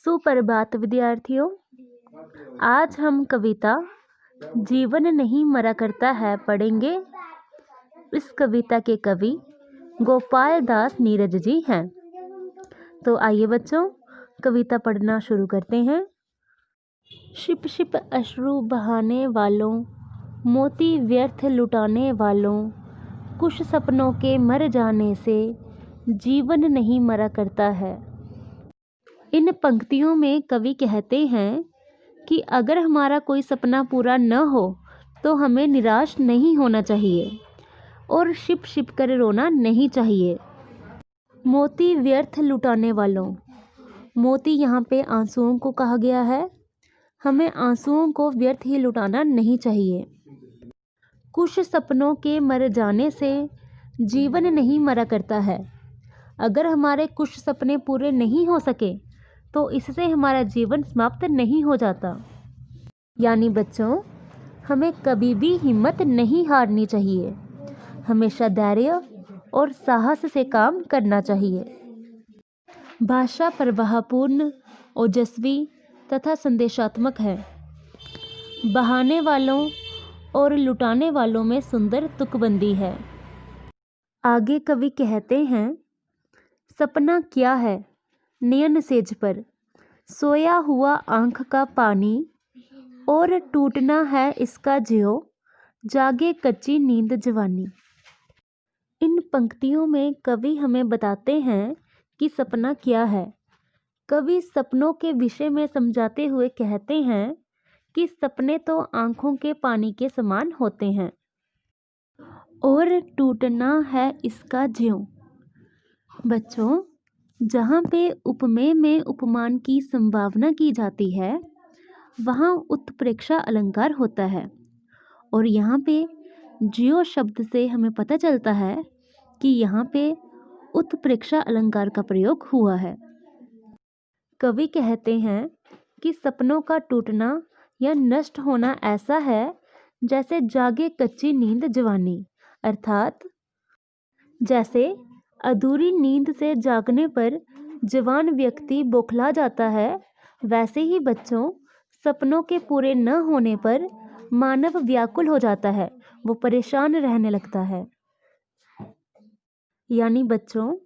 सुप्रभात विद्यार्थियों। आज हम कविता जीवन नहीं मरा करता है पढ़ेंगे। इस कविता के कवि गोपाल दास नीरज जी हैं। तो आइए बच्चों, कविता पढ़ना शुरू करते हैं। शिप शिप अश्रु बहाने वालों, मोती व्यर्थ लुटाने वालों, कुछ सपनों के मर जाने से जीवन नहीं मरा करता है। इन पंक्तियों में कवि कहते हैं कि अगर हमारा कोई सपना पूरा न हो तो हमें निराश नहीं होना चाहिए और शिप शिप कर रोना नहीं चाहिए। मोती व्यर्थ लुटाने वालों, मोती यहाँ पे आंसुओं को कहा गया है। हमें आंसुओं को व्यर्थ ही लुटाना नहीं चाहिए। कुछ सपनों के मर जाने से जीवन नहीं मरा करता है। अगर हमारे कुछ सपने पूरे नहीं हो सके तो इससे हमारा जीवन समाप्त नहीं हो जाता। यानी बच्चों, हमें कभी भी हिम्मत नहीं हारनी चाहिए। हमेशा धैर्य और साहस से काम करना चाहिए। भाषा प्रवाहपूर्ण, ओजस्वी तथा संदेशात्मक है। बहाने वालों और लुटाने वालों में सुंदर तुकबंदी है। आगे कवि कहते हैं, सपना क्या है नयन सेज पर, सोया हुआ आँख का पानी, और टूटना है इसका ज्यों, जागे कच्ची नींद जवानी। इन पंक्तियों में कवि हमें बताते हैं कि सपना क्या है। कवि सपनों के विषय में समझाते हुए कहते हैं कि सपने तो आँखों के पानी के समान होते हैं और टूटना है इसका ज्यों। बच्चों, जहाँ पे उपमेय में उपमान की संभावना की जाती है वहाँ उत्प्रेक्षा अलंकार होता है। और यहाँ पे ज्यों शब्द से हमें पता चलता है कि यहाँ पे उत्प्रेक्षा अलंकार का प्रयोग हुआ है। कवि कहते हैं कि सपनों का टूटना या नष्ट होना ऐसा है जैसे जागे कच्ची नींद जवानी, अर्थात जैसे अधूरी नींद से जागने पर जवान व्यक्ति बौखला जाता है, वैसे ही बच्चों सपनों के पूरे न होने पर मानव व्याकुल हो जाता है, वो परेशान रहने लगता है। यानी बच्चों,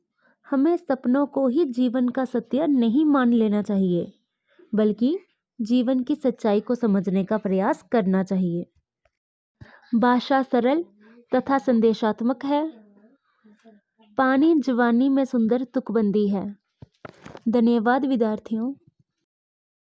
हमें सपनों को ही जीवन का सत्य नहीं मान लेना चाहिए, बल्कि जीवन की सच्चाई को समझने का प्रयास करना चाहिए। भाषा सरल तथा संदेशात्मक है। पानी जवानी में सुंदर तुकबंदी है। धन्यवाद विद्यार्थियों।